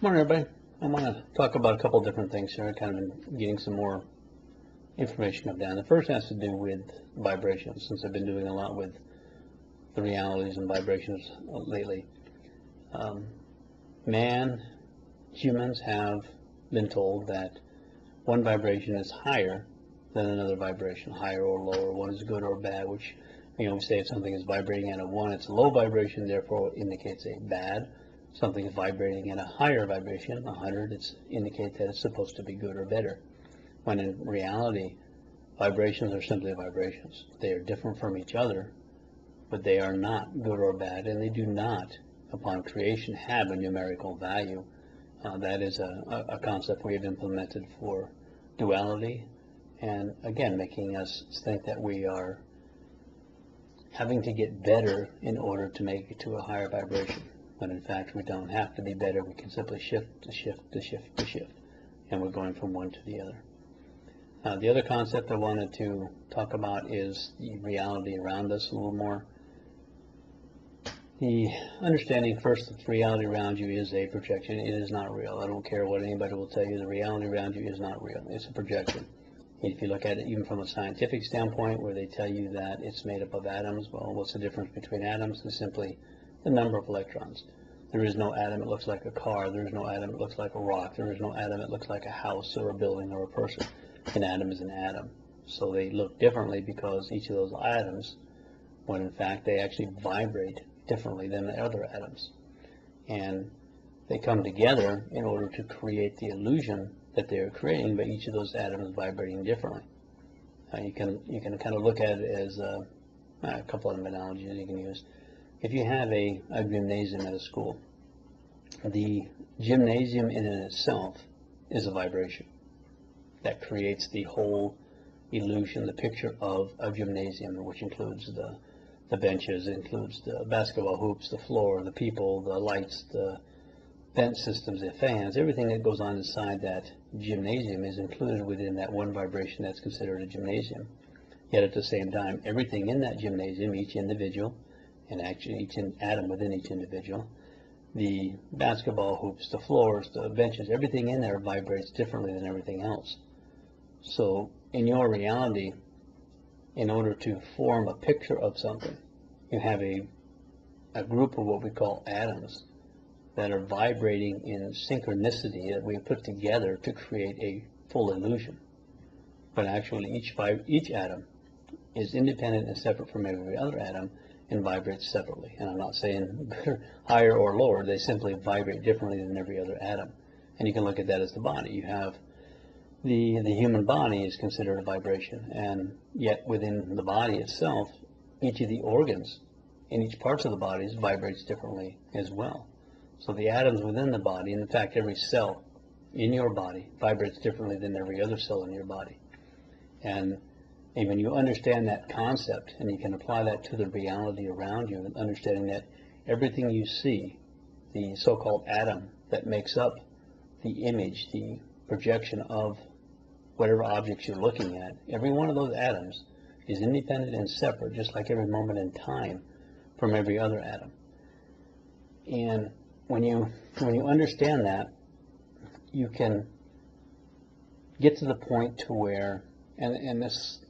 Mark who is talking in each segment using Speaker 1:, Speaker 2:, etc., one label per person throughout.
Speaker 1: Morning, everybody. I want to talk about a couple different things here. I've kind of been getting some more information up down. The first has to do with vibrations, since I've been doing a lot with the realities and vibrations lately. Humans have been told that one vibration is higher than another vibration, higher or lower. One is good or bad, which, we say if something is vibrating at a 1, it's a low vibration, therefore it indicates a bad. Something is vibrating at a higher vibration, 100, it indicates that it's supposed to be good or better. When in reality, vibrations are simply vibrations. They are different from each other, but they are not good or bad, and they do not, upon creation, have a numerical value. That is a concept we have implemented for duality, and again, making us think that we are having to get better in order to make it to a higher vibration. When in fact we don't have to be better, we can simply shift to shift to shift to shift, and we're going from one to the other. The other concept I wanted to talk about is the reality around us a little more. The understanding first that the reality around you is a projection. It is not real. I don't care what anybody will tell you, the reality around you is not real. It's a projection. If you look at it even from a scientific standpoint, where they tell you that it's made up of atoms, well, what's the difference between atoms? It's simply the number of electrons. There is no atom that looks like a car. There is no atom that looks like a rock. There is no atom that looks like a house or a building or a person. An atom is an atom. So they look differently because each of those atoms, when in fact they actually vibrate differently than the other atoms. And they come together in order to create the illusion that they are creating, but each of those atoms vibrating differently. You can kind of look at it as a couple of analogies you can use. If you have a gymnasium at a school, the gymnasium in itself is a vibration that creates the whole illusion, the picture of a gymnasium, which includes the benches, includes the basketball hoops, the floor, the people, the lights, the vent systems, the fans, everything that goes on inside that gymnasium is included within that one vibration that's considered a gymnasium. Yet at the same time, everything in that gymnasium, each individual, and actually each atom within each individual, the basketball hoops, the floors, the benches, everything in there vibrates differently than everything else. So in your reality, in order to form a picture of something, you have a group of what we call atoms that are vibrating in synchronicity that we put together to create a full illusion. But actually each atom is independent and separate from every other atom and vibrates separately. And I'm not saying higher or lower, they simply vibrate differently than every other atom. And you can look at that as the body. You have the human body is considered a vibration, and yet within the body itself, each of the organs in each parts of the body vibrates differently as well. So the atoms within the body, and in fact every cell in your body, vibrates differently than every other cell in your body. And when you understand that concept, and you can apply that to the reality around you, and understanding that everything you see, the so-called atom that makes up the image, the projection of whatever objects you're looking at, every one of those atoms is independent and separate, just like every moment in time, from every other atom. And when you understand that, you can get to the point to where, and this,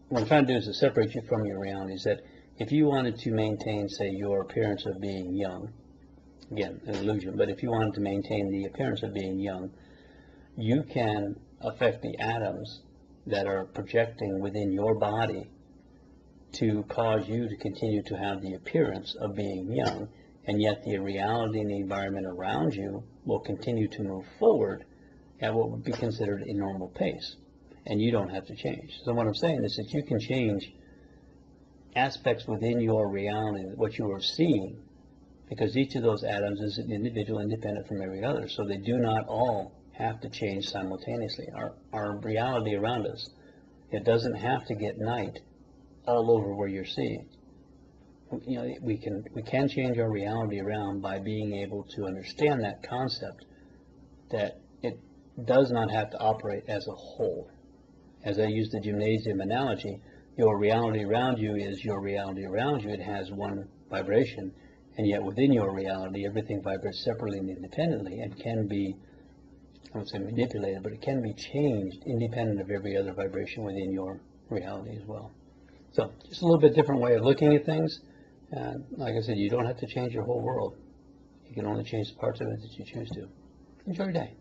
Speaker 1: what I'm trying to do is to separate you from your realities, that if you wanted to maintain, say, your appearance of being young, again, an illusion, but if you wanted to maintain the appearance of being young, you can affect the atoms that are projecting within your body to cause you to continue to have the appearance of being young, and yet the reality and the environment around you will continue to move forward at what would be considered a normal pace, and you don't have to change. So what I'm saying is that you can change aspects within your reality, what you are seeing, because each of those atoms is an individual, independent from every other, so they do not all have to change simultaneously. Our reality around us, it doesn't have to get night all over where you're seeing. We can change our reality around by being able to understand that concept, that it does not have to operate as a whole. As I use the gymnasium analogy, your reality around you is your reality around you. It has one vibration, And yet within your reality, everything vibrates separately and independently and can be, I won't say manipulated, but it can be changed independent of every other vibration within your reality as well. So just a little bit different way of looking at things. Like I said, you don't have to change your whole world. You can only change the parts of it that you choose to. Enjoy your day.